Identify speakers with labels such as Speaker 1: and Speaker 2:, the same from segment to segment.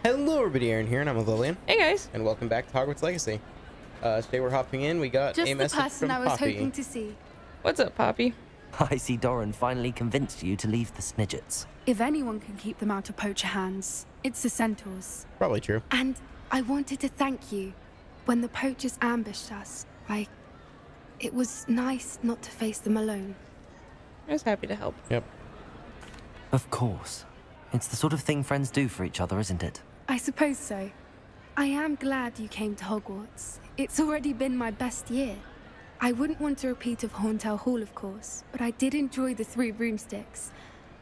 Speaker 1: Hello everybody, Aaron here, and I'm with Lolian.
Speaker 2: Hey guys.
Speaker 1: And welcome back to Hogwarts Legacy. Today we're hopping in, we got
Speaker 3: Just
Speaker 1: a
Speaker 3: the
Speaker 1: message
Speaker 3: person
Speaker 1: from
Speaker 3: I was
Speaker 1: Poppy.
Speaker 3: hoping to see.
Speaker 2: What's up, Poppy?
Speaker 4: I see Doran finally convinced you to leave the Snidgets.
Speaker 3: If anyone can keep them out of poacher hands, it's the centaurs.
Speaker 1: Probably true.
Speaker 3: And I wanted to thank you. When the poachers ambushed us, it was nice not to face them alone.
Speaker 2: I was happy to help.
Speaker 1: Yep.
Speaker 4: Of course. It's the sort of thing friends do for each other, isn't it?
Speaker 3: I suppose so. I am glad you came to Hogwarts. It's already been my best year. I wouldn't want a repeat of Hauntel Hall, of course, but I did enjoy the Three Broomsticks.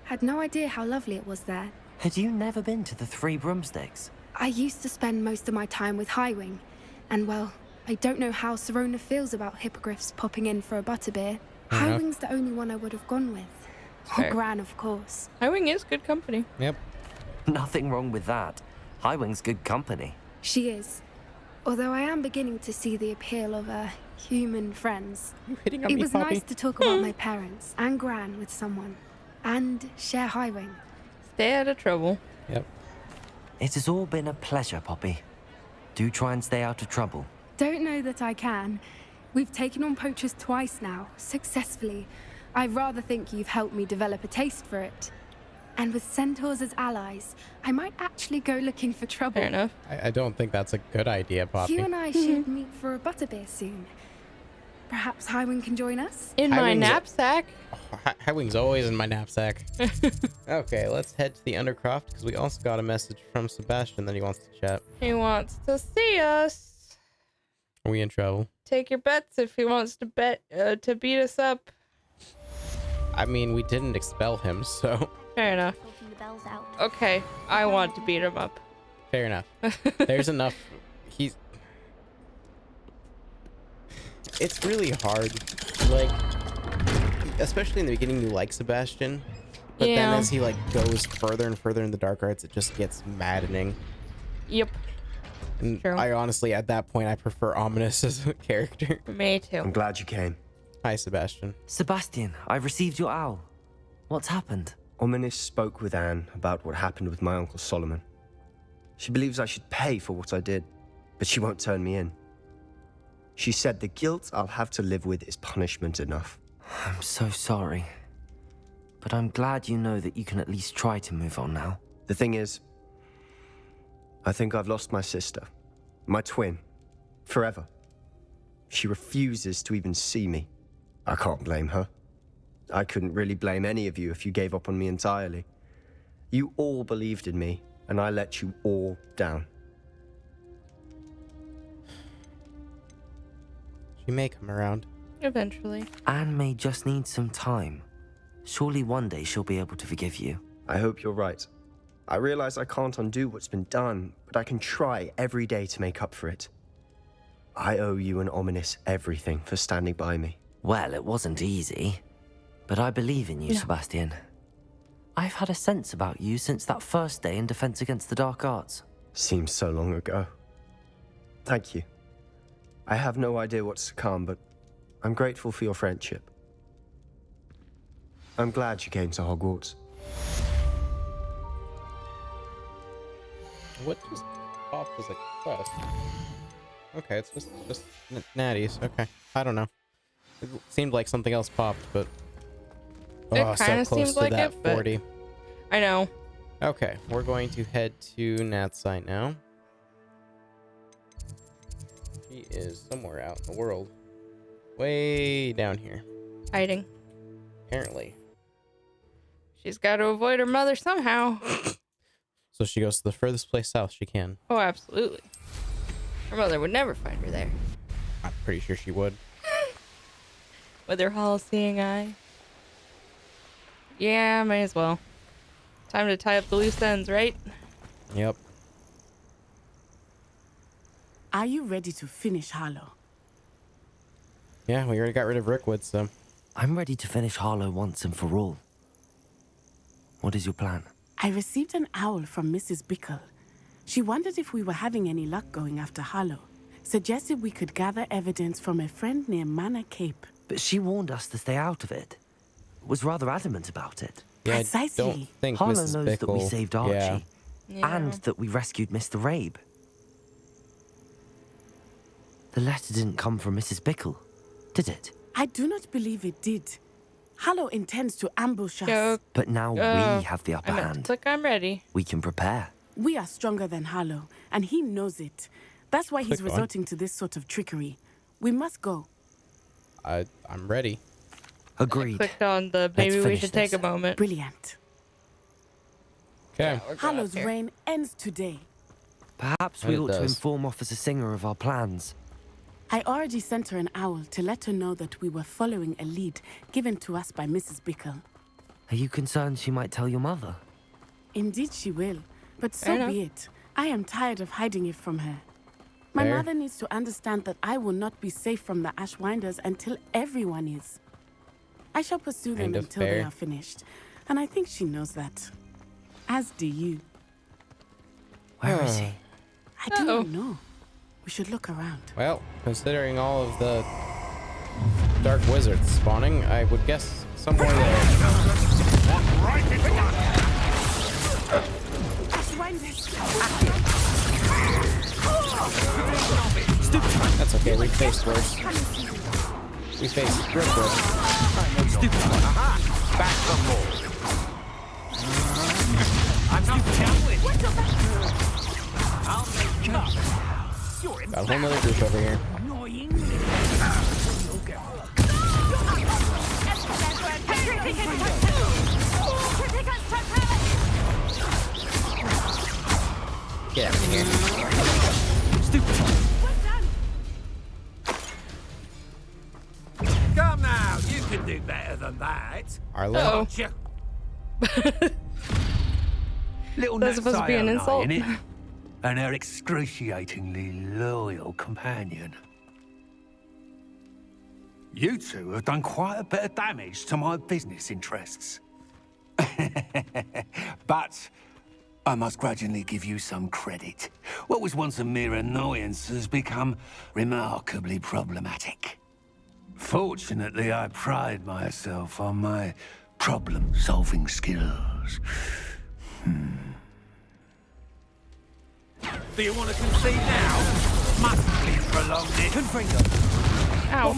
Speaker 3: Had no idea how lovely it was there.
Speaker 4: Had you never been to the Three Broomsticks?
Speaker 3: I used to spend most of my time with Highwing, and well, I don't know how Serona feels about hippogriffs popping in for a butterbeer. Highwing's the only one I would have gone with. Or
Speaker 2: Fair.
Speaker 3: Gran, of course.
Speaker 2: Highwing is good company.
Speaker 1: Yep.
Speaker 4: Nothing wrong with that. Highwing's good company.
Speaker 3: She is. Although I am beginning to see the appeal of human friends.
Speaker 1: You hitting on
Speaker 3: It
Speaker 1: me,
Speaker 3: was
Speaker 1: Poppy?
Speaker 3: nice to talk about my parents and Gran with someone. And share Highwing.
Speaker 2: Stay out of trouble.
Speaker 1: Yep.
Speaker 4: It has all been a pleasure, Poppy. Do try and stay out of trouble.
Speaker 3: Don't know that I can. We've taken on poachers twice now, successfully. I rather think you've helped me develop a taste for it. And with centaurs as allies, I might actually go looking for trouble.
Speaker 2: Fair enough.
Speaker 1: I don't think that's a good idea, Poppy.
Speaker 3: You and I should meet for a butterbeer soon. Perhaps Highwing can join us?
Speaker 2: In my
Speaker 1: Highwing's-
Speaker 2: knapsack.
Speaker 1: Highwing's always in my knapsack. Okay, let's head to the Undercroft, because we also got a message from Sebastian that he wants to chat.
Speaker 2: He wants to see us.
Speaker 1: Are we in trouble?
Speaker 2: Take your bets if he wants to bet to beat us up.
Speaker 1: I mean, we didn't expel him, so...
Speaker 2: Fair enough.
Speaker 5: Talking the bells out.
Speaker 2: Okay, I want to beat him up.
Speaker 1: Fair enough. There's enough. He's... It's really hard. Like, especially in the beginning, you like Sebastian. But then
Speaker 2: Yeah.
Speaker 1: as he, like, goes further and further in the dark arts, it just gets maddening.
Speaker 2: Yep.
Speaker 1: And
Speaker 2: True.
Speaker 1: I honestly, at that point, I prefer Ominous as a character.
Speaker 2: Me too.
Speaker 6: I'm glad you came.
Speaker 1: Hi, Sebastian.
Speaker 4: Sebastian, I received your owl. What's happened?
Speaker 6: Ominous spoke with Anne about what happened with my Uncle Solomon. She believes I should pay for what I did, but she won't turn me in. She said the guilt I'll have to live with is punishment enough.
Speaker 4: I'm so sorry. But I'm glad you know that you can at least try to move on now.
Speaker 6: The thing is, I think I've lost my sister, my twin, forever. She refuses to even see me. I can't blame her. I couldn't really blame any of you if you gave up on me entirely. You all believed in me, and I let you all down.
Speaker 1: She may come around.
Speaker 2: Eventually.
Speaker 4: Anne may just need some time. Surely one day she'll be able to forgive you.
Speaker 6: I hope you're right. I realize I can't undo what's been done, but I can try every day to make up for it. I owe you and Ominous everything for standing by me.
Speaker 4: Well, it wasn't easy. But I believe in you,
Speaker 3: No.
Speaker 4: Sebastian. I've had a sense about you since that first day in Defense Against the Dark Arts.
Speaker 6: Seems so long ago. Thank you. I have no idea what's to come, but I'm grateful for your friendship. I'm glad you came to Hogwarts.
Speaker 1: What just popped as a quest? Okay, it's just natties. Okay, I don't know. It seemed like something else popped, but
Speaker 2: It
Speaker 1: so
Speaker 2: kinda
Speaker 1: close
Speaker 2: seemed
Speaker 1: to
Speaker 2: like
Speaker 1: that
Speaker 2: it, but-
Speaker 1: 40.
Speaker 2: I know.
Speaker 1: Okay, we're going to head to Nat's site now. She is somewhere out in the world, way down here,
Speaker 2: Hiding.
Speaker 1: apparently.
Speaker 2: She's got to avoid her mother somehow.
Speaker 1: So she goes to the furthest place south she can.
Speaker 2: Oh, absolutely. Her mother would never find her there.
Speaker 1: I'm pretty sure she would.
Speaker 2: With her all-seeing eye. Yeah, may as well. Time to tie up the loose ends, right?
Speaker 1: Yep.
Speaker 7: Are you ready to finish Harlow?
Speaker 1: Yeah, we already got rid of Rickwood, so...
Speaker 4: I'm ready to finish Harlow once and for all. What is your plan?
Speaker 7: I received an owl from Mrs. Bickle. She wondered if we were having any luck going after Harlow. Suggested we could gather evidence from a friend near Manor Cape.
Speaker 4: But she warned us to stay out of it. Was rather adamant about it.
Speaker 1: Yeah, I
Speaker 7: Precisely.
Speaker 1: don't think
Speaker 4: Harlow
Speaker 1: Mrs.
Speaker 4: knows that we
Speaker 1: Bickle-
Speaker 4: saved Archie.
Speaker 1: Yeah.
Speaker 4: and that we rescued Mr. Rabe. The letter didn't come from Mrs. Bickle, did it?
Speaker 7: I do not believe it did. Hallow intends to ambush us.
Speaker 2: Joke.
Speaker 4: But now we have the upper
Speaker 2: I meant to
Speaker 4: hand.
Speaker 2: click I'm ready.
Speaker 4: We can prepare.
Speaker 7: We are stronger than Hallow, and he knows it. That's why he's
Speaker 1: Click on.
Speaker 7: resorting to this sort of trickery. We must go.
Speaker 1: I'm ready.
Speaker 4: Agreed.
Speaker 2: Clicked on the maybe we
Speaker 4: finish
Speaker 2: should take a
Speaker 4: this.
Speaker 2: moment.
Speaker 7: Brilliant.
Speaker 1: Okay.
Speaker 2: We're going
Speaker 7: Hallow's
Speaker 2: up here.
Speaker 7: reign ends today.
Speaker 4: Perhaps
Speaker 1: And
Speaker 4: we
Speaker 1: it
Speaker 4: ought to
Speaker 1: does.
Speaker 4: inform Officer Singer of our plans.
Speaker 7: I already sent her an owl to let her know that we were following a lead given to us by Mrs. Bickle.
Speaker 4: Are you concerned she might tell your mother?
Speaker 7: Indeed she will, but
Speaker 2: Fair
Speaker 7: so
Speaker 2: enough.
Speaker 7: be it. I am tired of hiding it from her. My
Speaker 1: Fair.
Speaker 7: mother needs to understand that I will not be safe from the Ashwinders until everyone is. I shall pursue them
Speaker 1: Kind of
Speaker 7: until they
Speaker 1: fair.
Speaker 7: are finished, and I think she knows that. As do you.
Speaker 4: Where is he?
Speaker 7: I do
Speaker 2: Uh-oh.
Speaker 7: not know. We should look around.
Speaker 1: Well, considering all of the dark wizards spawning, I would guess somewhere there. That's okay, we faced worse. We faced real good.
Speaker 5: Back some more. I'm not going. I'll make you up. You're
Speaker 1: Got a whole nother group over here.
Speaker 5: annoying.
Speaker 1: Get out of here.
Speaker 5: Come now, you can do better than that.
Speaker 1: Arlo?
Speaker 2: Uh-oh.
Speaker 5: Don't you? Little
Speaker 2: That's supposed to be an insult.
Speaker 5: innit? And her excruciatingly loyal companion. You two have done quite a bit of damage to my business interests. But I must grudgingly give you some credit. What was once a mere annoyance has become remarkably problematic. Fortunately, I pride myself on my problem-solving skills. Do you want to concede now? Must we prolong this?
Speaker 2: Ow.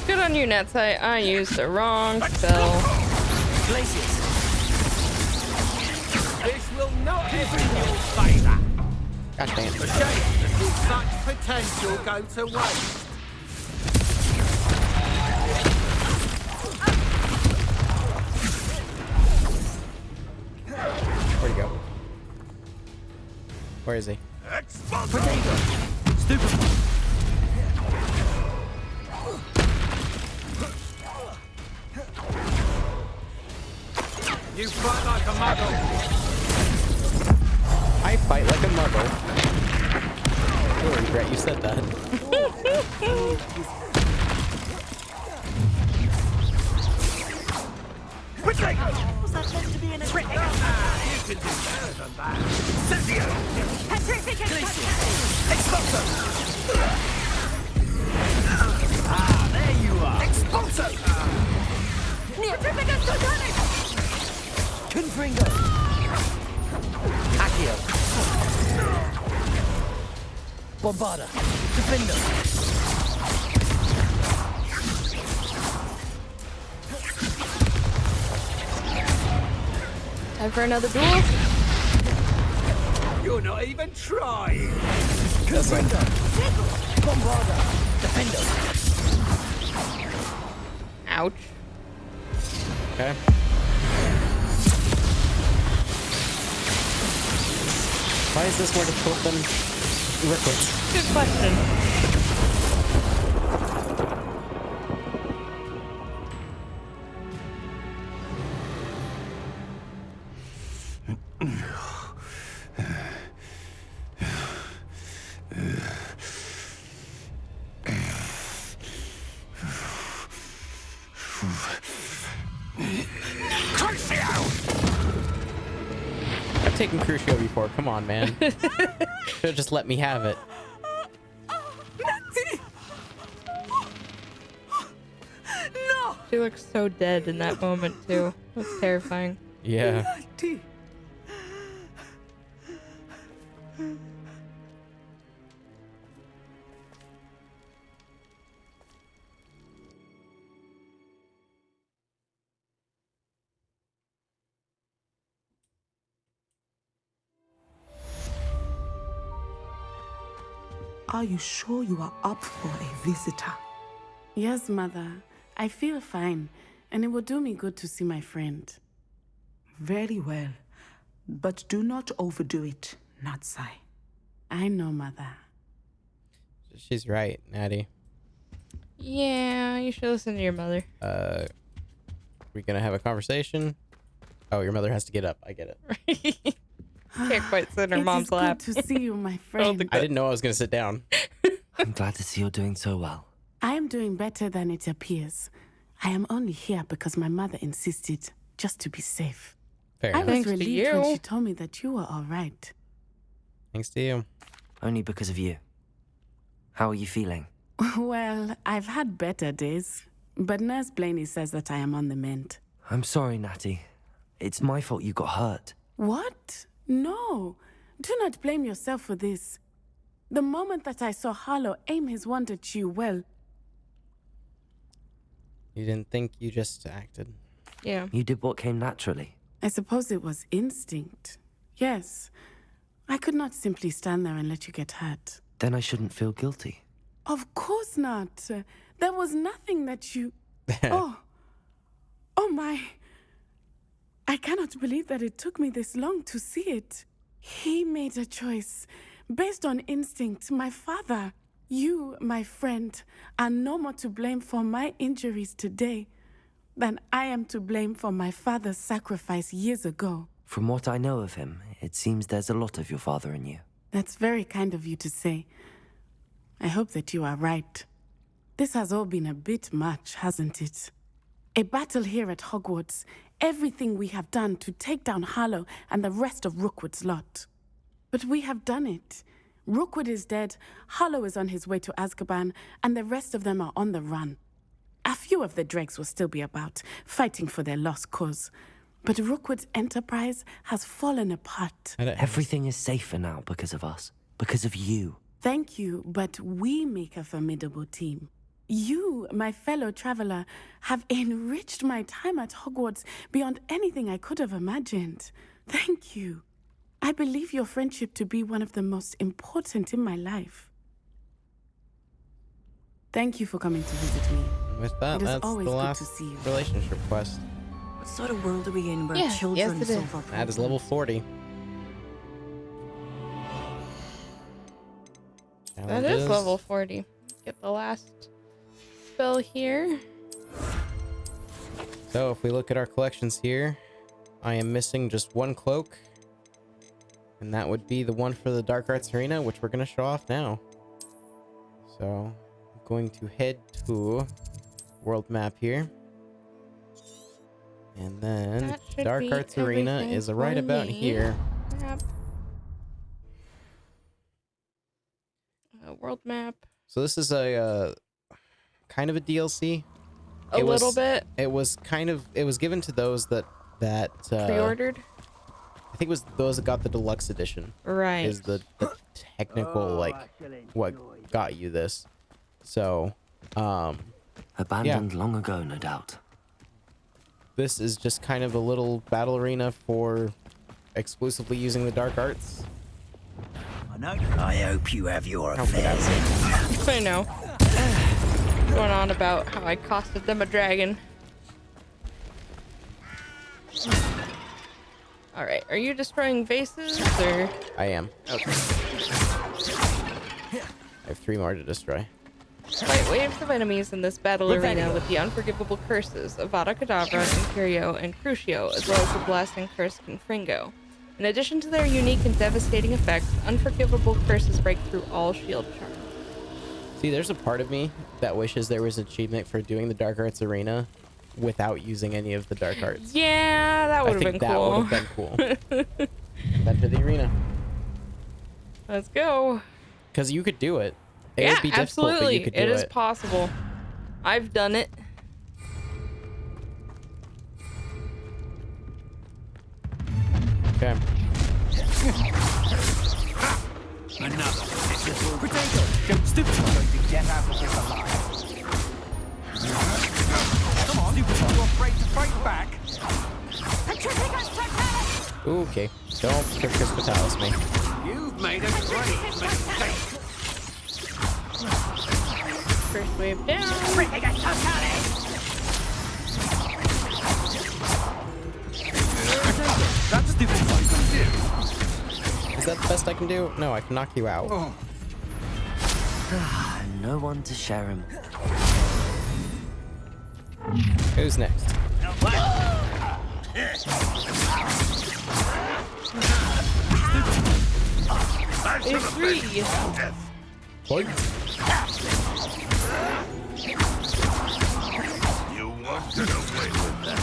Speaker 2: Good on you, Nets. I used the wrong spell.
Speaker 5: This will not be in your favour.
Speaker 1: God damn.
Speaker 5: A shame to see such potential go to waste.
Speaker 1: Where'd he go? Where is he?
Speaker 5: You fight like a muggle.
Speaker 1: I fight like a muggle. You'll regret you said that.
Speaker 5: You can do better than that. There you are.
Speaker 4: Confringo! Accio! Bombarda! Defender!
Speaker 2: Time for another duel.
Speaker 5: You're not even trying.
Speaker 4: Confringo! Bombarda! Defender!
Speaker 2: Ouch.
Speaker 1: Okay. Why is this more difficult than Rickwitz?
Speaker 2: Good question.
Speaker 1: I've taken Crucio before. Come on, man. Should've just let me have it.
Speaker 7: No!
Speaker 2: She looks so dead in that moment too. That's terrifying.
Speaker 1: Yeah.
Speaker 7: Natty!
Speaker 8: Are you sure you are up for a visitor?
Speaker 7: Yes, Mother. I feel fine, and it will do me good to see my friend.
Speaker 8: Very well. But do not overdo it, Natsai.
Speaker 7: I know, Mother.
Speaker 1: She's right, Natty.
Speaker 2: Yeah, you should listen to your mother.
Speaker 1: We gonna have a conversation? Oh, your mother has to get up. I get it.
Speaker 2: Can't quite sit in her mom's lap.
Speaker 7: It is good to see you, my friend.
Speaker 1: I didn't know I was gonna sit down.
Speaker 4: I'm glad to see you're doing so well.
Speaker 7: I am doing better than it appears. I am only here because my mother insisted, just to be safe.
Speaker 1: Fair
Speaker 7: I
Speaker 1: enough.
Speaker 7: was
Speaker 2: Thanks to
Speaker 7: relieved when
Speaker 2: you.
Speaker 7: she told me that you were all right.
Speaker 1: Thanks to you.
Speaker 4: Only because of you. How are you feeling?
Speaker 7: Well, I've had better days, but Nurse Blaney says that I am on the mend.
Speaker 4: I'm sorry, Natty. It's my fault you got hurt.
Speaker 7: What? No. Do not blame yourself for this. The moment that I saw Harlow aim his wand at you, well,
Speaker 1: You didn't think, you just acted.
Speaker 2: Yeah.
Speaker 4: You did what came naturally.
Speaker 7: I suppose it was instinct. Yes. I could not simply stand there and let you get hurt.
Speaker 4: Then I shouldn't feel guilty.
Speaker 7: Of course not. There was nothing that you... Oh. Oh my. I cannot believe that it took me this long to see it. He made a choice based on instinct. My father, you, my friend, are no more to blame for my injuries today than I am to blame for my father's sacrifice years ago.
Speaker 4: From what I know of him, it seems there's a lot of your father in you.
Speaker 7: That's very kind of you to say. I hope that you are right. This has all been a bit much, hasn't it? A battle here at Hogwarts. Everything we have done to take down Harlow and the rest of Rookwood's lot. But we have done it. Rookwood is dead, Harlow is on his way to Azkaban, and the rest of them are on the run. A few of the dregs will still be about, fighting for their lost cause. But Rookwood's enterprise has fallen apart.
Speaker 4: Everything is safer now because of us. Because of you.
Speaker 7: Thank you, but we make a formidable team. You, my fellow traveler, have enriched my time at Hogwarts beyond anything I could have imagined. Thank you. I believe your friendship to be one of the most important in my life. Thank you for coming to visit me.
Speaker 1: With that,
Speaker 7: It is
Speaker 1: that's
Speaker 7: always
Speaker 1: the
Speaker 7: good
Speaker 1: last
Speaker 7: to see you.
Speaker 1: relationship quest.
Speaker 8: What sort of world are we in where
Speaker 2: Yeah,
Speaker 8: children
Speaker 2: yes, it is.
Speaker 8: solve our
Speaker 1: That is
Speaker 8: problems?
Speaker 1: level 40.
Speaker 2: That
Speaker 1: Challenges.
Speaker 2: is level 40. Get the last spell here.
Speaker 1: So if we look at our collections here, I am missing just one cloak. And that would be the one for the Dark Arts Arena, which we're going to show off now. So I'm going to head to world map here. And then
Speaker 2: That should
Speaker 1: Dark
Speaker 2: be
Speaker 1: Arts Arena
Speaker 2: everything
Speaker 1: is right
Speaker 2: for
Speaker 1: about
Speaker 2: me.
Speaker 1: here.
Speaker 2: Map. World map.
Speaker 1: So this is a kind of a DLC.
Speaker 2: A
Speaker 1: It
Speaker 2: little
Speaker 1: was-
Speaker 2: bit
Speaker 1: It was given to those that
Speaker 2: pre-ordered.
Speaker 1: I think it was those that got the deluxe edition.
Speaker 2: Right.
Speaker 1: Is the technical like what got you this. So
Speaker 4: Abandoned long ago, no doubt.
Speaker 1: this is just kind of a little battle arena for exclusively using the dark arts.
Speaker 9: I hope you have your
Speaker 1: How could I say?
Speaker 2: I know. Going on about how I costed them a dragon. All right, are you destroying vases or?
Speaker 1: I am.
Speaker 2: Okay.
Speaker 1: I have 3 more to destroy.
Speaker 2: Fight waves of enemies in this battle arena with the unforgivable curses of Avada Kedavra, Imperio, and Crucio, as well as the blasting curse Confringo. In addition to their unique and devastating effects, unforgivable curses break through all shield charms.
Speaker 1: See, there's a part of me that wishes there was an achievement for doing the dark arts arena without using any of the dark arts.
Speaker 2: Yeah, that would
Speaker 1: I
Speaker 2: have
Speaker 1: think
Speaker 2: been
Speaker 1: that
Speaker 2: cool.
Speaker 1: would have been cool. Enter the arena.
Speaker 2: Let's go.
Speaker 1: Because you could do it. It
Speaker 2: Yeah,
Speaker 1: would be difficult, but
Speaker 2: absolutely.
Speaker 1: you could do
Speaker 2: It is
Speaker 1: it.
Speaker 2: possible. I've done it.
Speaker 1: Okay.
Speaker 5: Another pitiful
Speaker 9: Potato! Stupid! I'm going to get out of this alive. Come on, stupid! You're afraid to fight back?
Speaker 1: Okay, don't Triticus Fatalis me.
Speaker 5: You've made a great mistake.
Speaker 2: First wave down.
Speaker 9: That's stupid. What you can do?
Speaker 1: Is that the best I can do? No, I can knock you out.
Speaker 5: Oh.
Speaker 4: No one to share him.
Speaker 1: Who's next?
Speaker 2: Wave 3.
Speaker 1: What?
Speaker 5: You won't get away with that.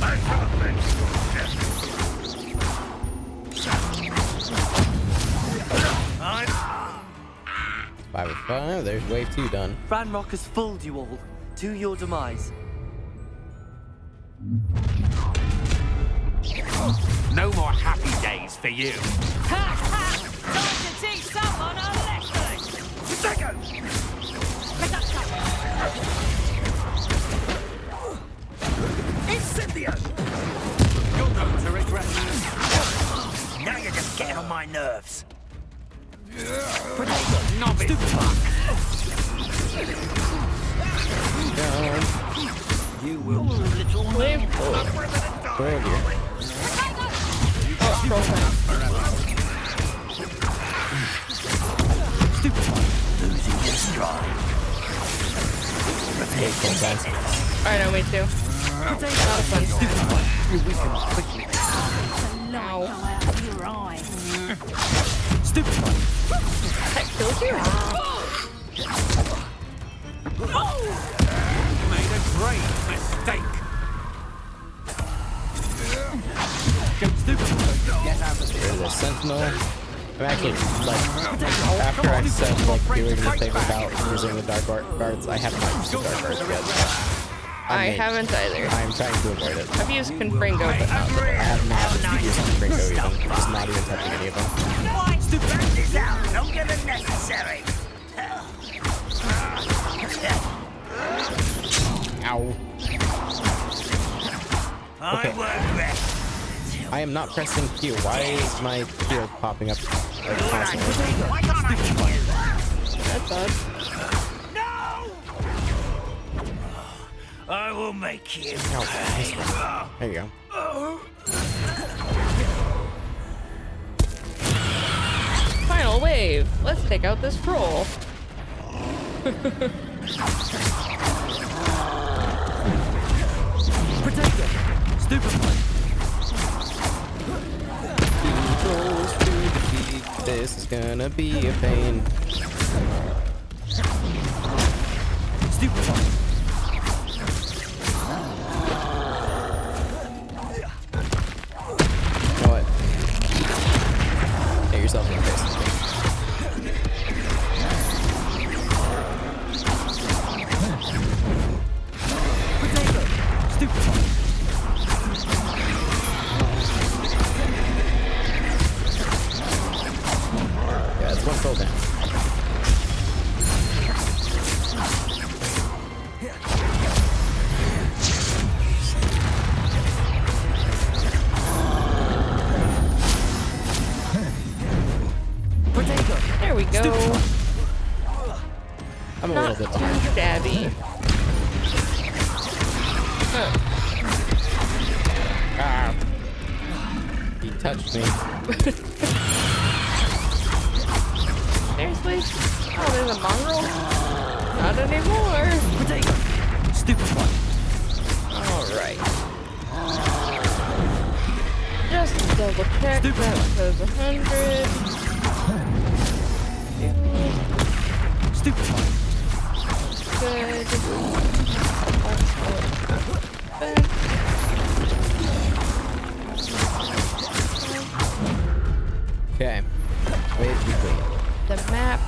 Speaker 5: I shall make you
Speaker 1: 5 of 5. There's wave 2 done.
Speaker 4: Ranrock has fooled you all. To your demise.
Speaker 5: No more happy days for you.
Speaker 10: Time to teach someone a lesson!
Speaker 9: Incendio!
Speaker 5: You're going to regret this.
Speaker 9: Now you're just getting on my nerves.
Speaker 5: Novice fuck.
Speaker 9: You will, little
Speaker 2: Wave 4.
Speaker 1: Oh dear.
Speaker 2: Oh, profile.
Speaker 9: losing your stride.
Speaker 1: Okay, cool,
Speaker 2: I know, me too. Not a fun
Speaker 9: You weaken quickly.
Speaker 2: Ow.
Speaker 10: Out of your eyes.
Speaker 9: Stupid.
Speaker 2: That killed you?
Speaker 5: You made a great mistake.
Speaker 9: Get out of
Speaker 1: There's a sentinel. I'm actually, like, after I said, like, we were gonna think about using the dark guards, I haven't used the dark guards yet.
Speaker 2: I haven't either.
Speaker 1: I'm trying to avoid it.
Speaker 2: I've used Confringo, but not
Speaker 1: I have not used Confringo even. Just not even touching any of them.
Speaker 9: Back this out. Longer than necessary.
Speaker 1: Ow. Okay.
Speaker 9: I won't rest.
Speaker 1: I am not pressing Q. Why is my shield popping up like constantly?
Speaker 9: Why can't I keep you?
Speaker 2: That's odd.
Speaker 9: No! I will make you.
Speaker 1: Oh, there you go.
Speaker 2: Final wave. Let's take out this troll.
Speaker 9: Protector. Stupid.
Speaker 1: Controls to defeat. This is gonna be a pain.
Speaker 9: Stupid.
Speaker 1: You know what? Get yourself in the face.
Speaker 9: Stupid.
Speaker 1: Yeah, it's one soul down.
Speaker 2: There we go.
Speaker 1: I'm a
Speaker 2: Not
Speaker 1: little bit
Speaker 2: too
Speaker 1: behind.
Speaker 2: shabby.
Speaker 1: Ah. He touched me.
Speaker 2: Seriously? Oh, there's a mongrel? Not anymore.
Speaker 9: Stupid one.
Speaker 2: Alright. Just to double check, that says 100.
Speaker 9: Stupid one.
Speaker 2: Good.
Speaker 1: Okay. Wave complete.
Speaker 2: The map.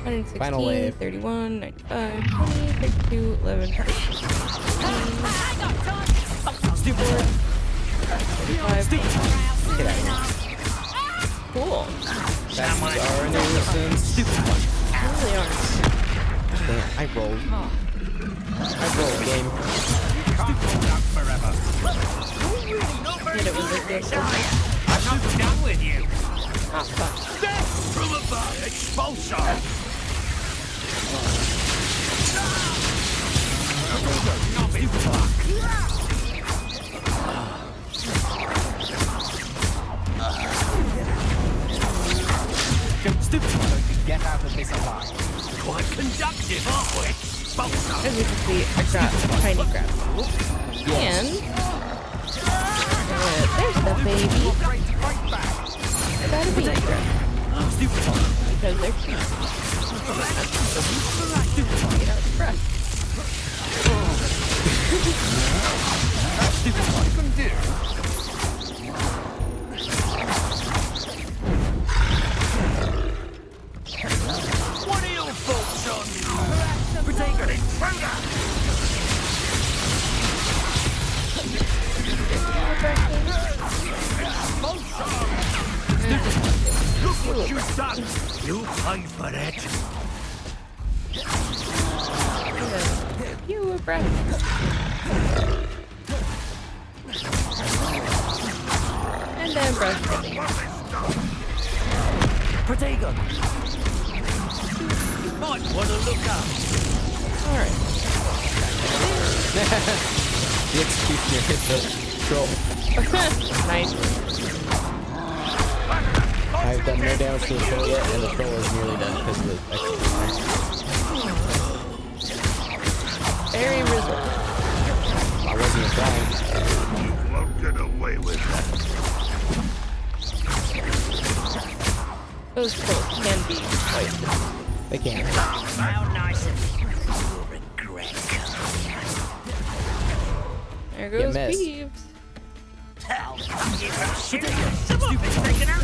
Speaker 2: 116,
Speaker 1: Final wave.
Speaker 2: 31, 95, 20, 32, 11, 13,
Speaker 9: Stupid.
Speaker 2: 35.
Speaker 1: Get out of here.
Speaker 2: Cool.
Speaker 1: Bastards are a nuisance.
Speaker 2: Really aren't.
Speaker 1: Damn, I rolled. I rolled, game.
Speaker 2: Hit it with a good
Speaker 9: I'm not done with you.
Speaker 2: Oh, fuck.
Speaker 9: Death from above, expulsor. Not be fuck. Stupid. So you get out of this alive. Quite conductive, aren't we? Expulsor.
Speaker 2: As you can see, I got tiny grab. And there's the baby. I got a baby grab. Because they're cute. Get out of breath.
Speaker 9: What you can do? What are your thoughts on Protagonist? Look what you've done! You pay for it!
Speaker 2: You a breath. And then breath.
Speaker 9: Protagonist! You might want to look up.
Speaker 2: Alright.
Speaker 1: The executioner hit the troll.
Speaker 2: Nice.
Speaker 1: I've done no damage to the troll yet, and the troll is nearly done because of the executioner.
Speaker 2: Very resilient.
Speaker 1: I wasn't trying.
Speaker 9: You won't get away with that.
Speaker 2: Those trolls can be quite
Speaker 1: They can't.
Speaker 9: How nice of you. You'll regret.
Speaker 2: There goes
Speaker 1: missed.
Speaker 2: Peeves.
Speaker 9: Hell, you have shit. Some of it's taken out.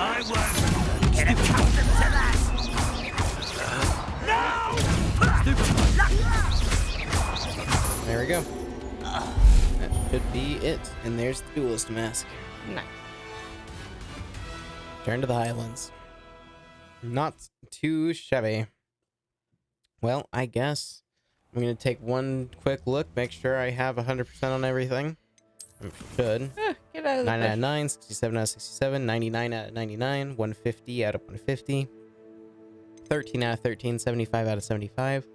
Speaker 9: I won't get accustomed to that. No!
Speaker 1: There we go. That should be it. And there's the duelist mask.
Speaker 2: Nice.
Speaker 1: Turn to the Highlands. Not too shabby. Well, I guess I'm going to take one quick look, make sure I have 100% on everything. I should.
Speaker 2: Get out of the
Speaker 1: 9 out of 9, 67 out of 67, 99 out of 99, 150 out of 150, 13 out of 13, 75 out of 75,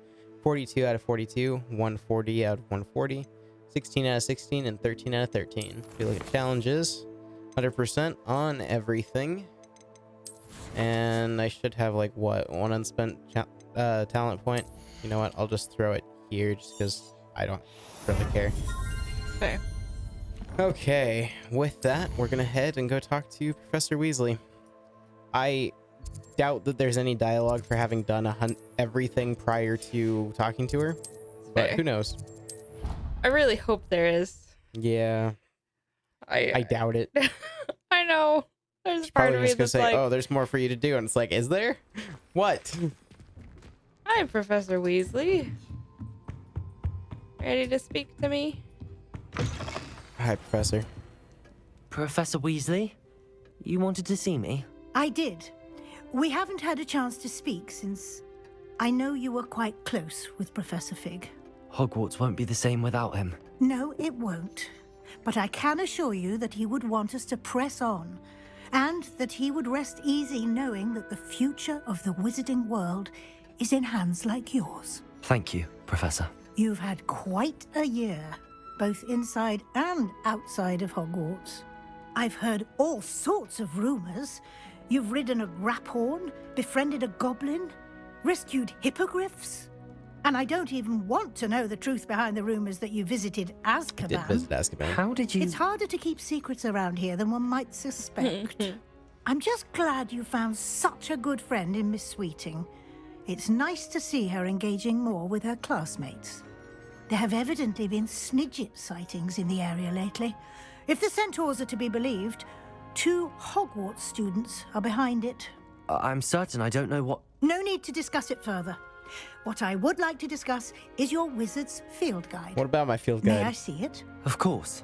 Speaker 1: 42 out of 42, 140 out of 140, 16 out of 16, and 13 out of 13. If you look at challenges, 100% on everything. And I should have, like, what, one unspent talent point. You know what? I'll just throw it here just because I don't really care.
Speaker 2: Fair.
Speaker 1: Okay, with that, we're gonna head and go talk to Professor Weasley. I doubt that there's any dialogue for having done everything prior to talking to her, but
Speaker 2: Fair.
Speaker 1: who knows?
Speaker 2: I really hope there is.
Speaker 1: Yeah, I doubt it.
Speaker 2: I know. There's
Speaker 1: She's
Speaker 2: part
Speaker 1: probably
Speaker 2: of me
Speaker 1: just gonna
Speaker 2: that's
Speaker 1: say,
Speaker 2: like,
Speaker 1: "Oh, there's more for you to do," and it's like, "Is there? What?"
Speaker 2: Hi, Professor Weasley. Ready to speak to me?
Speaker 1: Hi, Professor.
Speaker 4: Professor Weasley, you wanted to see me?
Speaker 11: I did. We haven't had a chance to speak since I know you were quite close with Professor Fig.
Speaker 4: Hogwarts won't be the same without him.
Speaker 11: No, it won't. But I can assure you that he would want us to press on, and that he would rest easy knowing that the future of the wizarding world is in hands like yours.
Speaker 4: Thank you, Professor.
Speaker 11: You've had quite a year, both inside and outside of Hogwarts. I've heard all sorts of rumors. You've ridden a graphorn, befriended a goblin, rescued hippogriffs. And I don't even want to know the truth behind the rumors that you visited Azkaban.
Speaker 1: Did visit Azkaban.
Speaker 4: How did you...
Speaker 11: It's harder to keep secrets around here than one might suspect. I'm just glad you found such a good friend in Miss Sweeting. It's nice to see her engaging more with her classmates. There have evidently been Snidget sightings in the area lately. If the centaurs are to be believed, 2 Hogwarts students are behind it.
Speaker 4: I'm certain I don't know what...
Speaker 11: No need to discuss it further. What I would like to discuss is your wizard's field guide.
Speaker 1: What about my field
Speaker 11: May I
Speaker 1: guide?
Speaker 11: see it?
Speaker 4: Of course.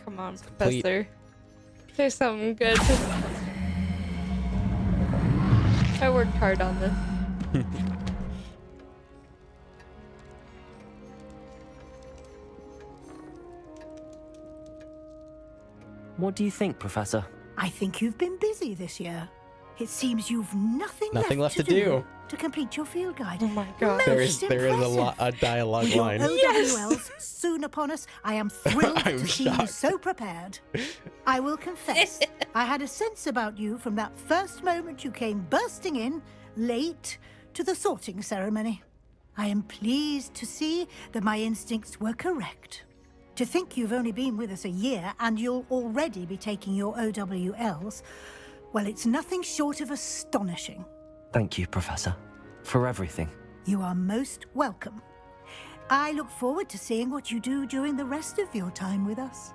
Speaker 2: Come on,
Speaker 1: complete.
Speaker 2: Professor. Say something good. I worked hard on this.
Speaker 4: What do you think, Professor?
Speaker 11: I think you've been busy this year. It seems you've nothing
Speaker 1: left to do
Speaker 11: to complete your field guide.
Speaker 2: Oh my god.
Speaker 1: There is a dialogue
Speaker 11: With your
Speaker 1: line.
Speaker 11: OWLs soon upon us, I am thrilled
Speaker 1: I'm
Speaker 11: to see you
Speaker 1: shocked.
Speaker 11: so prepared. I will confess, I had a sense about you from that first moment you came bursting in, late, to the sorting ceremony. I am pleased to see that my instincts were correct. To think you've only been with us a year and you'll already be taking your OWLs, well, it's nothing short of astonishing.
Speaker 4: Thank you, Professor, for everything.
Speaker 11: You are most welcome. I look forward to seeing what you do during the rest of your time with us.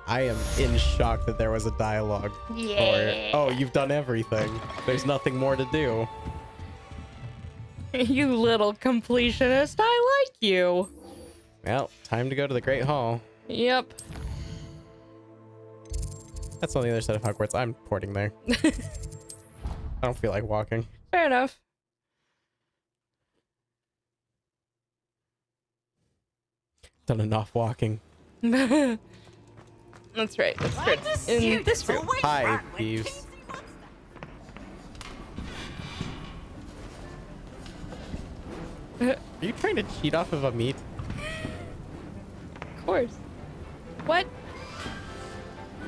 Speaker 1: I am in shock that there was a dialogue.
Speaker 2: Yeah.
Speaker 1: Oh, you've done everything. There's nothing more to do.
Speaker 2: You little completionist. I like you.
Speaker 1: Well, time to go to the Great Hall.
Speaker 2: Yep.
Speaker 1: That's on the other side of Hogwarts. I'm porting there. I don't feel like walking.
Speaker 2: Fair enough.
Speaker 1: Done enough walking.
Speaker 2: That's right. That's right. In this room.
Speaker 1: Hi, thieves. Are you trying to cheat off of a meat?
Speaker 2: Of course. What?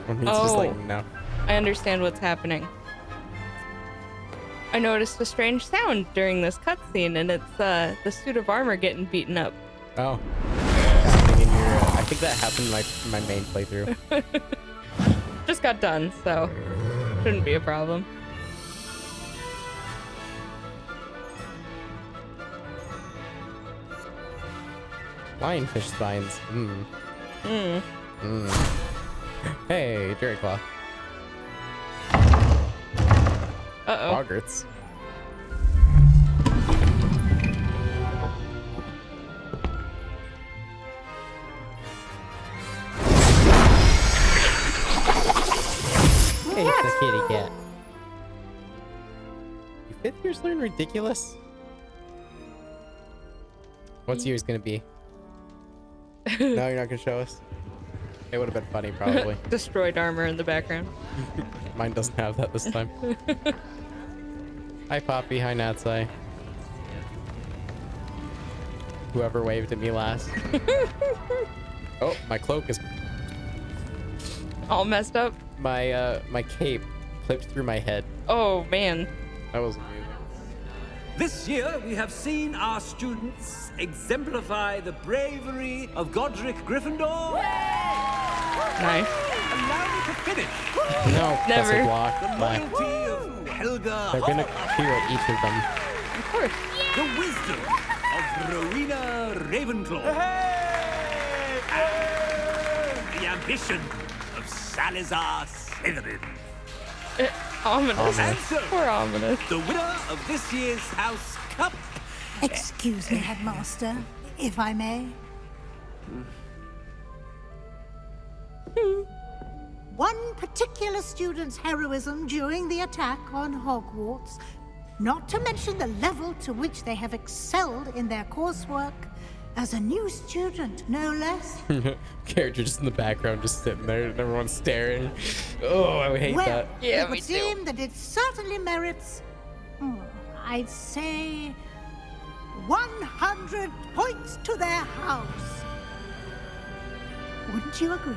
Speaker 1: Or meat's just like,
Speaker 2: Oh.
Speaker 1: no.
Speaker 2: I understand what's happening. I noticed a strange sound during this cutscene, and it's the suit of armor getting beaten up.
Speaker 1: Oh. I think that happened in my main playthrough.
Speaker 2: Just got done, so shouldn't be a problem.
Speaker 1: Lionfish spines. Mmm.
Speaker 2: Mm.
Speaker 1: Mmm. Hey, Jerry Claw.
Speaker 2: Uh-oh.
Speaker 1: Hogwarts. Hey, it's a kitty cat. You fifth years learn ridiculous? What's yours gonna be? No, you're not gonna show us? It would have been funny, probably.
Speaker 2: Destroyed armor in the background.
Speaker 1: Mine doesn't have that this time. Hi, Poppy. Hi, Natsai. Whoever waved at me last. Oh, my cloak is...
Speaker 2: All messed up.
Speaker 1: My cape clipped through my head.
Speaker 2: Oh, man.
Speaker 1: That was amazing.
Speaker 9: This year, we have seen our students exemplify the bravery of Godric Gryffindor.
Speaker 2: Nice.
Speaker 9: Allow me to finish.
Speaker 1: No,
Speaker 2: Never.
Speaker 1: Professor Block.
Speaker 9: The
Speaker 1: Bye.
Speaker 9: loyalty of Helga.
Speaker 1: They're gonna cheer at each of them.
Speaker 2: Of course.
Speaker 9: The wisdom of Rowena Ravenclaw. And the ambition of Salazar Slytherin.
Speaker 2: Ominous.
Speaker 9: And so,
Speaker 2: Poor ominous.
Speaker 9: the winner of this year's House Cup.
Speaker 11: Excuse me, Headmaster, if I may. One particular student's heroism during the attack on Hogwarts, not to mention the level to which they have excelled in their coursework, as a new student, no less.
Speaker 1: Character just in the background, just sitting there, and everyone's staring. Oh, I hate
Speaker 11: Well,
Speaker 1: that.
Speaker 2: Yeah,
Speaker 11: it
Speaker 2: me
Speaker 11: would
Speaker 2: too.
Speaker 11: seem that it certainly merits, I'd say, 100 points to their house. Wouldn't you agree?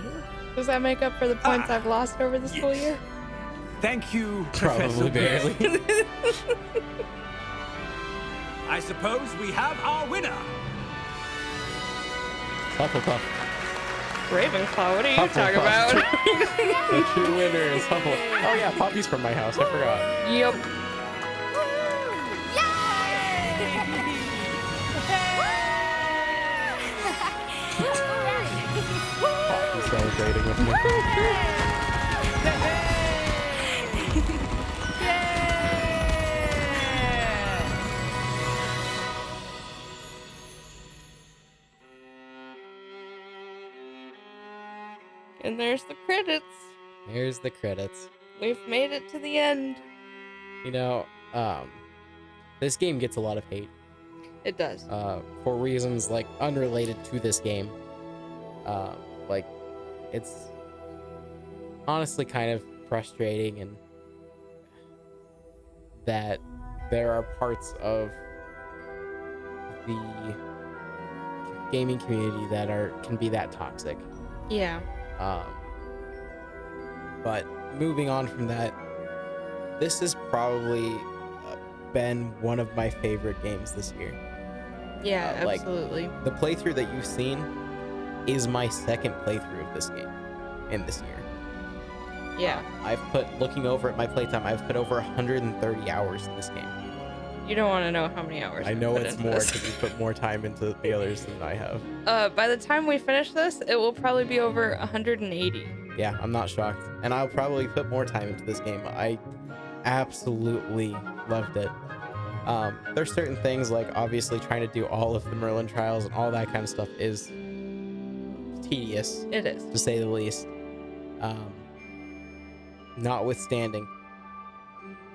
Speaker 2: Does that make up for the points I've lost over the school year?
Speaker 9: Thank you, Professor
Speaker 1: Probably barely.
Speaker 9: Weasley. I suppose we have our winner.
Speaker 1: Hufflepuff.
Speaker 2: Ravenclaw, what are you
Speaker 1: Hufflepuff.
Speaker 2: talking about?
Speaker 1: The true winner is Hufflepuff. Oh yeah, Poppy's from my house. I forgot.
Speaker 2: Yep.
Speaker 1: Poppy's celebrating with me.
Speaker 2: And there's the credits.
Speaker 1: Here's the credits.
Speaker 2: We've made it to the end.
Speaker 1: You know, this game gets a lot of hate.
Speaker 2: It does.
Speaker 1: For reasons like unrelated to this game. Like, it's honestly kind of frustrating, and that there are parts of the gaming community that can be that toxic.
Speaker 2: Yeah.
Speaker 1: But moving on from that, this has probably been one of my favorite games this year.
Speaker 2: Yeah, absolutely.
Speaker 1: Like, the playthrough that you've seen is my second playthrough of this game in this year.
Speaker 2: Yeah.
Speaker 1: Looking over at my playtime, I've put over 130 hours in this game.
Speaker 2: You don't want to know how many hours.
Speaker 1: I know
Speaker 2: put
Speaker 1: it's
Speaker 2: into
Speaker 1: more
Speaker 2: this.
Speaker 1: because you put more time into the others than I have.
Speaker 2: By the time we finish this, it will probably be over 180.
Speaker 1: Yeah, I'm not shocked. And I'll probably put more time into this game. I absolutely loved it. There's certain things, like obviously trying to do all of the Merlin trials and all that kind of stuff is tedious.
Speaker 2: It is,
Speaker 1: to say the least. Notwithstanding,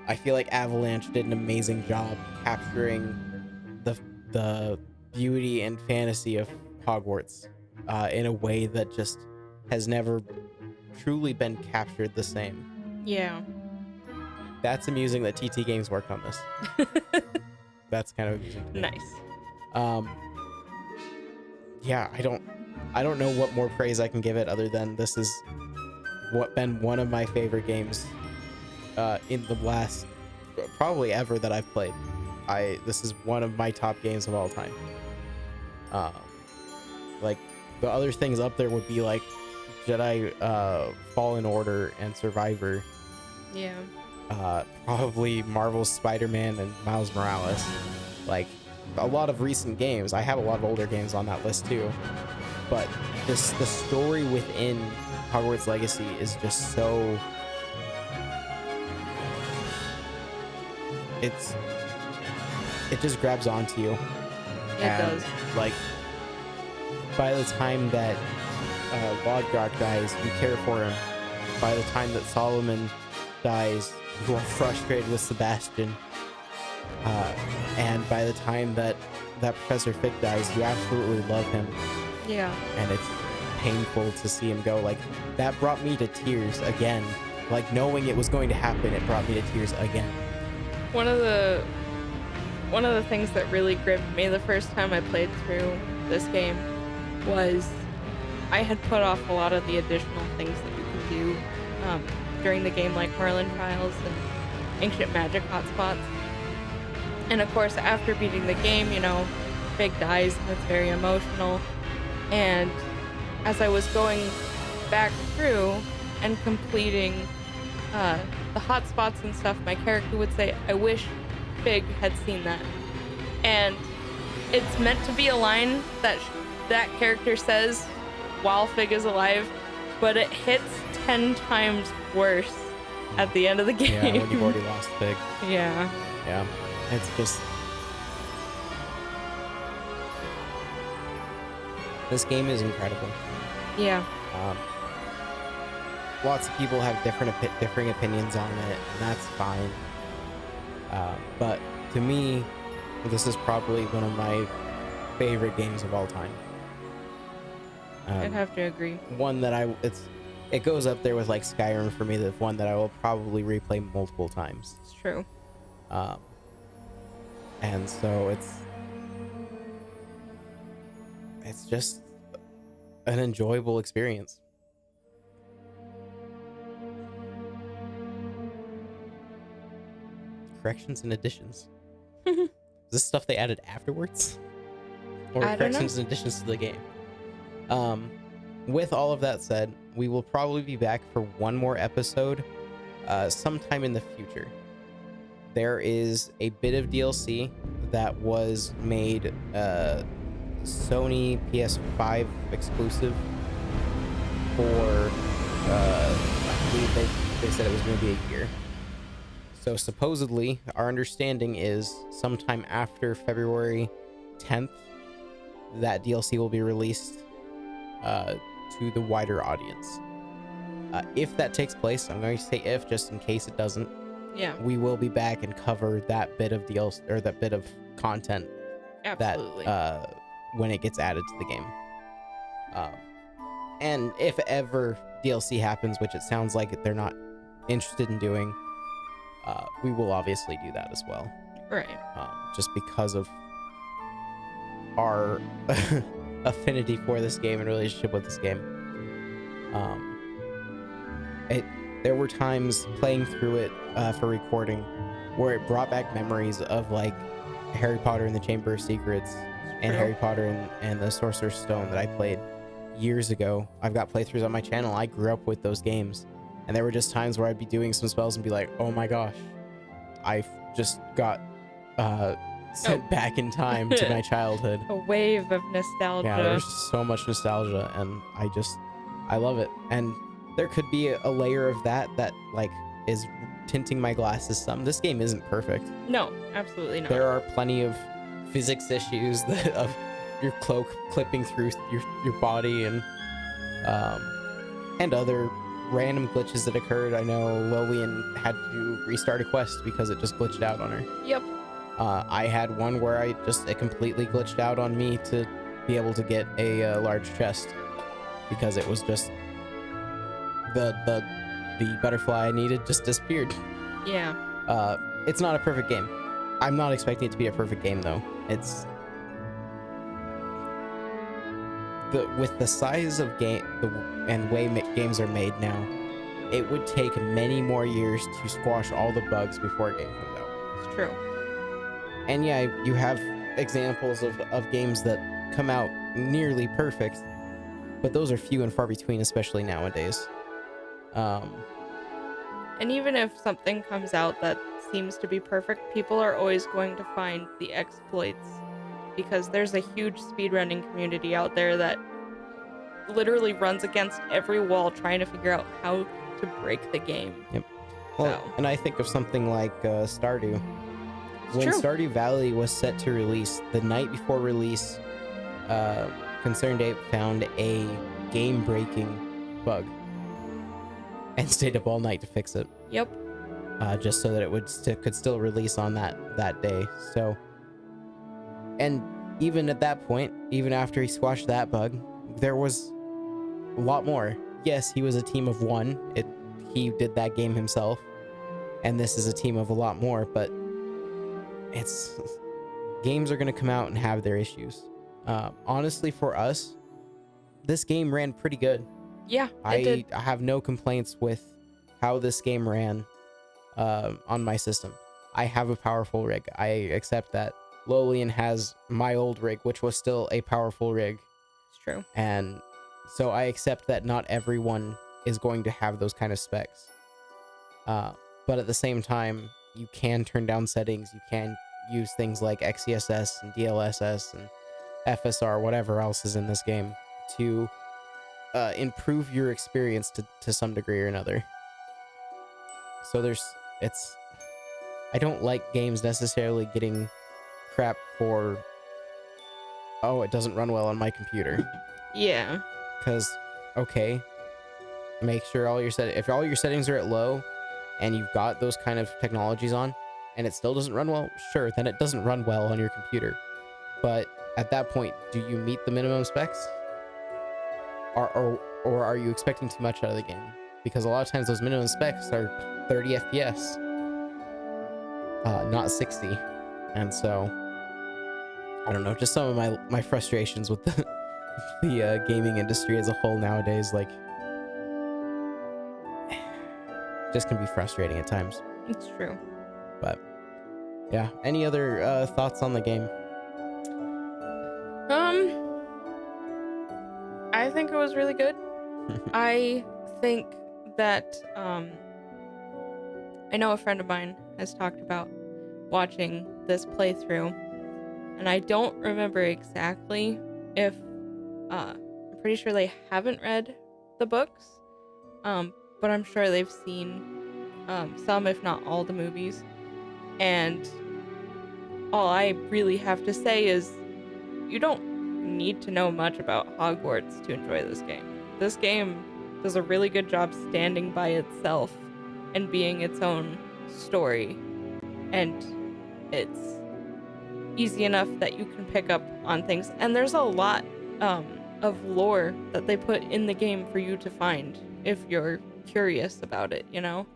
Speaker 1: I feel like Avalanche did an amazing job capturing the beauty and fantasy of Hogwarts in a way that just has never truly been captured the same.
Speaker 2: Yeah.
Speaker 1: That's amusing that TT Games worked on this. That's kind of amusing to me.
Speaker 2: Nice.
Speaker 1: Yeah, I don't know what more praise I can give it other than this is been one of my favorite games in the last probably ever that I've played. This is one of my top games of all time. Like, the other things up there would be like Jedi Fallen Order and Survivor.
Speaker 2: Yeah.
Speaker 1: Probably Marvel's Spider-Man and Miles Morales. Like, a lot of recent games. I have a lot of older games on that list too. But the story within Hogwarts Legacy is just so... It just grabs onto you.
Speaker 2: It does.
Speaker 1: Like, by the time that Lodgok dies, you care for him. By the time that Solomon dies, you are frustrated with Sebastian. And by the time that Professor Fick dies, you absolutely love him.
Speaker 2: Yeah.
Speaker 1: And it's painful to see him go. Like, that brought me to tears again. Like, knowing it was going to happen, it brought me to tears again.
Speaker 2: One of the things that really gripped me the first time I played through this game was I had put off a lot of the additional things that you can do during the game, like Merlin trials and ancient magic hotspots. And of course, after beating the game, you know, Fig dies and it's very emotional. And as I was going back through and completing the hotspots and stuff, my character would say, "I wish Fig had seen that." And it's meant to be a line that that character says while Fig is alive, but it hits 10 times worse at the end of the game.
Speaker 1: Yeah, when you've already lost Fig.
Speaker 2: Yeah.
Speaker 1: Yeah. It's just... This game is incredible.
Speaker 2: Yeah.
Speaker 1: Lots of people have differing opinions on it, and that's fine. But to me, this is probably one of my favorite games of all time.
Speaker 2: I'd have to agree.
Speaker 1: One that it goes up there with like Skyrim for me. That's one that I will probably replay multiple times.
Speaker 2: It's true.
Speaker 1: And so it's just an enjoyable experience. Corrections and additions. Is this stuff they added afterwards? Or
Speaker 2: I don't
Speaker 1: corrections
Speaker 2: know.
Speaker 1: and additions to the game? With all of that said, we will probably be back for one more episode sometime in the future. There is a bit of DLC that was made Sony PS5 exclusive for I believe they said it was going to be a year. So supposedly, our understanding is sometime after February 10th, that DLC will be released to the wider audience. If that takes place, I'm going to say if, just in case it doesn't,
Speaker 2: Yeah.
Speaker 1: we will be back and cover that bit of DLC, or that bit of content
Speaker 2: Absolutely.
Speaker 1: that when it gets added to the game. And if ever DLC happens, which it sounds like they're not interested in doing, we will obviously do that as well.
Speaker 2: Right.
Speaker 1: Just because of our affinity for this game and relationship with this game. There were times playing through it for recording where it brought back memories of like Harry Potter and the Chamber of Secrets and Harry Potter and the Sorcerer's Stone that I played years ago. I've got playthroughs on my channel. I grew up with those games, and there were just times where I'd be doing some spells and be like, oh my gosh, I've just got sent back in time to my childhood.
Speaker 2: A wave of nostalgia.
Speaker 1: Yeah, there's so much nostalgia, and I love it. And there could be a layer of that like is tinting my glasses some. This game isn't perfect.
Speaker 2: No, absolutely not.
Speaker 1: There are plenty of physics issues of your cloak clipping through your body and other random glitches that occurred. I know Lolian had to restart a quest because it just glitched out on her.
Speaker 2: Yep.
Speaker 1: I had one where it completely glitched out on me to be able to get a large chest because it was just the butterfly I needed just disappeared.
Speaker 2: Yeah.
Speaker 1: It's not a perfect game. I'm not expecting it to be a perfect game though. It's with the size of game and way games are made now, it would take many more years to squash all the bugs before a game comes out.
Speaker 2: It's true.
Speaker 1: And yeah, you have examples of games that come out nearly perfect, but those are few and far between, especially nowadays.
Speaker 2: And even if something comes out that seems to be perfect, people are always going to find the exploits, because there's a huge speedrunning community out there that literally runs against every wall trying to figure out how to break the game.
Speaker 1: Yep. Well, and I think of something like Stardew. When
Speaker 2: true.
Speaker 1: Stardew Valley was set to release, the night before release, Concerned Ape found a game-breaking bug and stayed up all night to fix it.
Speaker 2: Yep.
Speaker 1: Just so that it could still release on that day. So, and even at that point, even after he squashed that bug, there was a lot more. Yes, he was a team of one. He did that game himself, and this is a team of a lot more. But games are going to come out and have their issues. Honestly, for us, this game ran pretty good.
Speaker 2: Yeah,
Speaker 1: I have no complaints with how this game ran on my system. I have a powerful rig. I accept that. Lolian has my old rig, which was still a powerful rig.
Speaker 2: It's true.
Speaker 1: And so I accept that not everyone is going to have those kind of specs. But at the same time, you can turn down settings. You can use things like XeSS and DLSS and FSR, whatever else is in this game, to improve your experience to some degree or another. So I don't like games necessarily getting crap for, oh, it doesn't run well on my computer.
Speaker 2: Yeah.
Speaker 1: Because, okay, make sure if all your settings are at low and you've got those kind of technologies on and it still doesn't run well, sure, then it doesn't run well on your computer. But at that point, do you meet the minimum specs? Or are you expecting too much out of the game? Because a lot of times those minimum specs are 30 FPS, not 60. And so, I don't know, just some of my frustrations with the gaming industry as a whole nowadays, like, just can be frustrating at times.
Speaker 2: It's true.
Speaker 1: But yeah, any other thoughts on the game?
Speaker 2: I think it was really good. I think that I know a friend of mine has talked about watching this playthrough, and I don't remember exactly if I'm pretty sure they haven't read the books, but I'm sure they've seen some, if not all, the movies. And all I really have to say is you don't need to know much about Hogwarts to enjoy this game. This game does a really good job standing by itself and being its own story. And it's easy enough that you can pick up on things. And there's a lot of lore that they put in the game for you to find if you're curious about it, you know?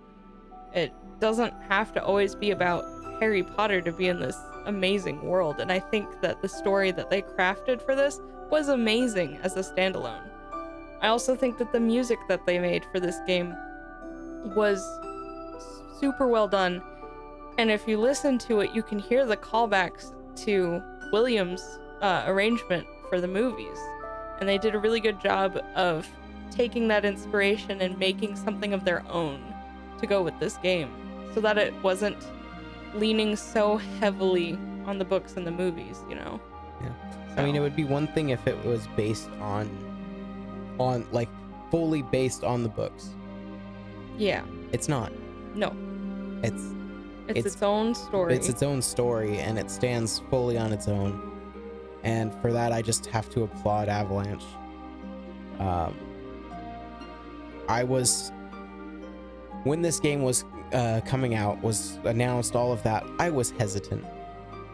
Speaker 2: It doesn't have to always be about Harry Potter to be in this amazing world. And I think that the story that they crafted for this was amazing as a standalone. I also think that the music that they made for this game was super well done. And if you listen to it, you can hear the callbacks to Williams' arrangement for the movies. And they did a really good job of taking that inspiration and making something of their own to go with this game, so that it wasn't leaning so heavily on the books and the movies, you know?
Speaker 1: Yeah. I mean, it would be one thing if it was based on like fully based on the books.
Speaker 2: Yeah.
Speaker 1: It's not.
Speaker 2: No.
Speaker 1: It's
Speaker 2: its own story.
Speaker 1: It's its own story, and it stands fully on its own. And for that, I just have to applaud Avalanche. When this game was coming out, was announced, all of that, I was hesitant.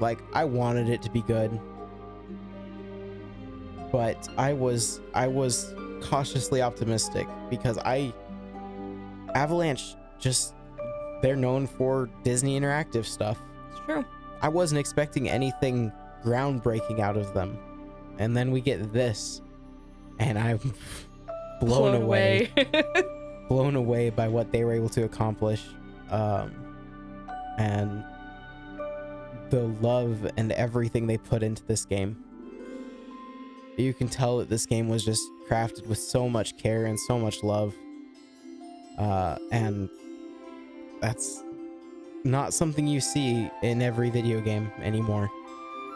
Speaker 1: Like, I wanted it to be good, but I was cautiously optimistic because Avalanche just, they're known for Disney Interactive stuff.
Speaker 2: It's true.
Speaker 1: I wasn't expecting anything groundbreaking out of them, and then we get this, and I'm blown away. Blown away by what they were able to accomplish, and the love and everything they put into this game. You can tell that this game was just crafted with so much care and so much love, and that's not something you see in every video game anymore.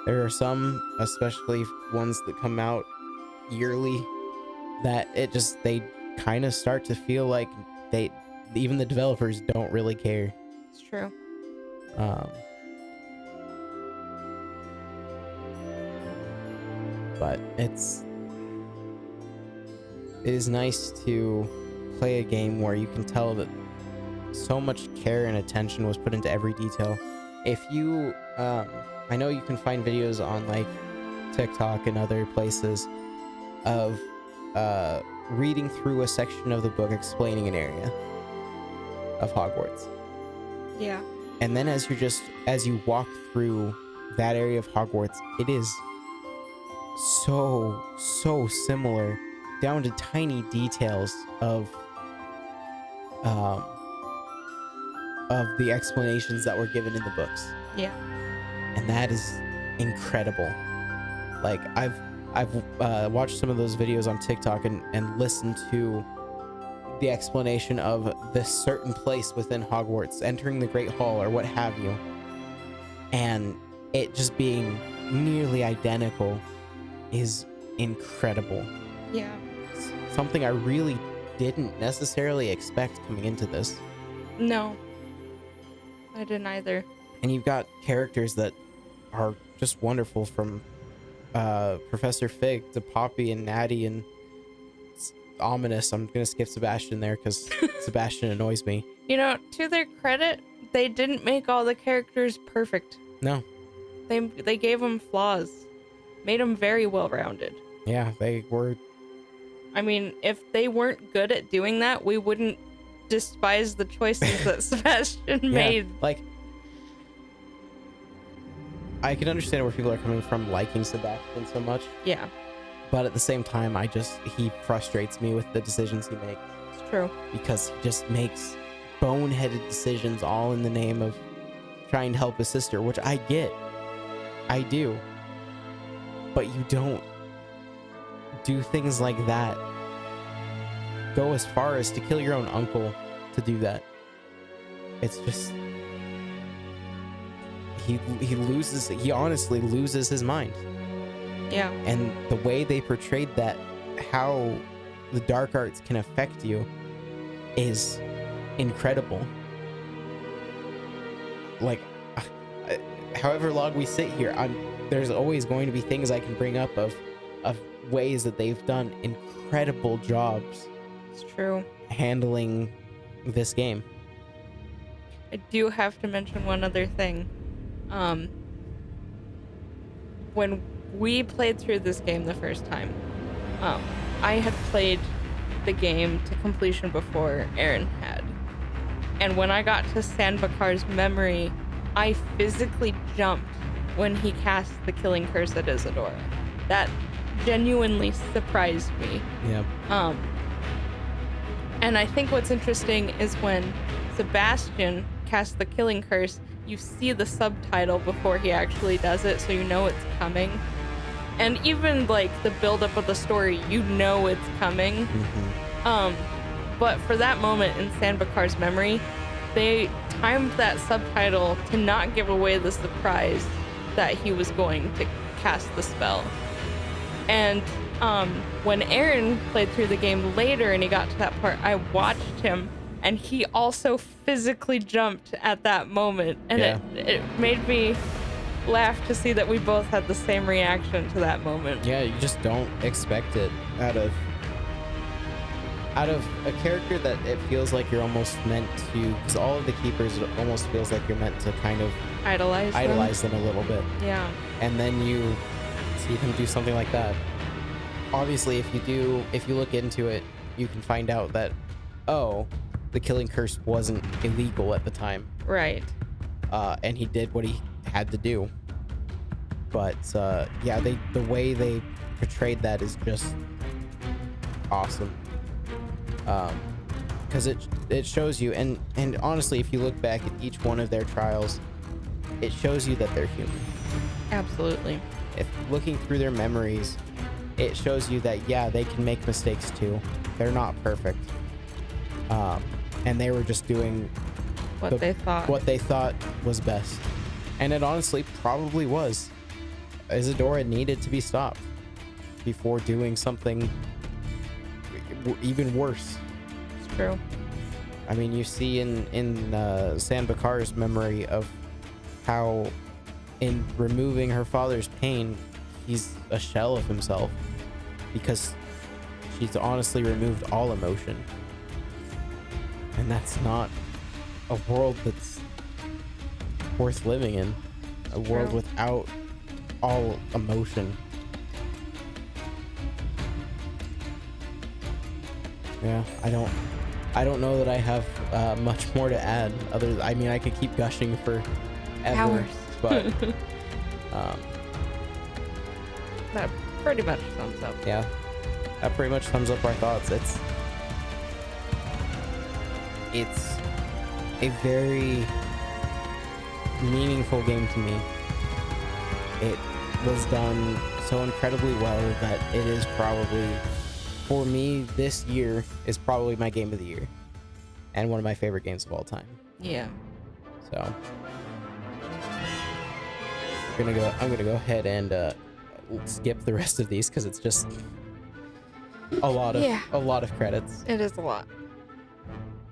Speaker 1: There are some, especially ones that come out yearly, that they kind of start to feel like even the developers don't really care.
Speaker 2: It's true.
Speaker 1: But it is nice to play a game where you can tell that so much care and attention was put into every detail. If you I know you can find videos on like TikTok and other places of reading through a section of the book explaining an area of Hogwarts.
Speaker 2: Yeah.
Speaker 1: And then as you walk through that area of Hogwarts, it is so similar down to tiny details of the explanations that were given in the books.
Speaker 2: Yeah.
Speaker 1: And that is incredible. Like, I've watched some of those videos on TikTok and listened to the explanation of this certain place within Hogwarts, entering the Great Hall or what have you, and it just being nearly identical is incredible.
Speaker 2: Yeah.
Speaker 1: It's something I really didn't necessarily expect coming into this.
Speaker 2: No. I didn't either.
Speaker 1: And you've got characters that are just wonderful, from Professor Fig to Poppy and Natty and Ominous. I'm gonna skip Sebastian there because Sebastian annoys me.
Speaker 2: You know, to their credit, they didn't make all the characters perfect.
Speaker 1: No.
Speaker 2: They gave them flaws. Made them very well-rounded.
Speaker 1: Yeah, they were.
Speaker 2: I mean, if they weren't good at doing that, we wouldn't despise the choices that Sebastian made.
Speaker 1: Like, I can understand where people are coming from liking Sebastian so much.
Speaker 2: Yeah.
Speaker 1: But at the same time, he frustrates me with the decisions he makes.
Speaker 2: It's true.
Speaker 1: Because he just makes boneheaded decisions all in the name of trying to help his sister, which I get. I do. But you don't do things like that. Go as far as to kill your own uncle to do that. It's just... He honestly loses his mind.
Speaker 2: Yeah.
Speaker 1: And the way they portrayed that, how the dark arts can affect you, is incredible. Like, however long we sit here, there's always going to be things I can bring up of ways that they've done incredible jobs
Speaker 2: It's true.
Speaker 1: handling this game.
Speaker 2: I do have to mention one other thing. When we played through this game the first time, I had played the game to completion before Aaron had. And when I got to Sanbakar's memory, I physically jumped when he cast the killing curse at Isadora. That genuinely surprised me.
Speaker 1: Yeah.
Speaker 2: And I think what's interesting is when Sebastian casts the killing curse, you see the subtitle before he actually does it, so you know it's coming. And even like the buildup of the story, you know it's coming. But for that moment in Sanbakar's memory, they timed that subtitle to not give away the surprise that he was going to cast the spell. And when Aaron played through the game later and he got to that part, I watched him and he also physically jumped at that moment. And it made me laugh to see that we both had the same reaction to that moment.
Speaker 1: Yeah, you just don't expect it out of a character that it feels like you're almost meant to, because all of the keepers, it almost feels like you're meant to kind of idolize them a little bit.
Speaker 2: Yeah.
Speaker 1: And then you see them do something like that. Obviously, if you look into it, you can find out that, oh, the killing curse wasn't illegal at the time.
Speaker 2: Right.
Speaker 1: And he did what he had to do. But yeah, the way they portrayed that is just awesome. Because it shows you, and honestly, if you look back at each one of their trials, it shows you that they're human.
Speaker 2: Absolutely.
Speaker 1: If looking through their memories, it shows you that, yeah, they can make mistakes too. They're not perfect. And they were just doing
Speaker 2: what they thought
Speaker 1: was best. And it honestly probably was. Isadora needed to be stopped before doing something even worse.
Speaker 2: It's true.
Speaker 1: I mean, you see in Sanbakar's memory of how in removing her father's pain, he's a shell of himself because she's honestly removed all emotion. And that's not a world that's worth living in. A world without all emotion. Yeah, I don't know that I have much more to add. I mean, I could keep gushing for hours, but
Speaker 2: that pretty much sums up.
Speaker 1: Yeah, that pretty much sums up our thoughts. It's a very meaningful game to me. It was done so incredibly well that it is probably, for me, this year is probably my game of the year and one of my favorite games of all time.
Speaker 2: Yeah.
Speaker 1: So I'm gonna go ahead and skip the rest of these because it's just a lot of credits.
Speaker 2: It is a lot.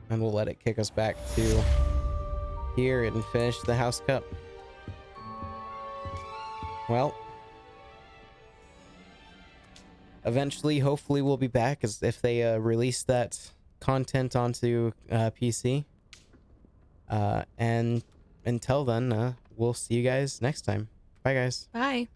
Speaker 1: And we'll let it kick us back to here and finish the House Cup. Well, eventually, hopefully, we'll be back as if they release that content onto PC. And until then, we'll see you guys next time. Bye, guys.
Speaker 2: Bye.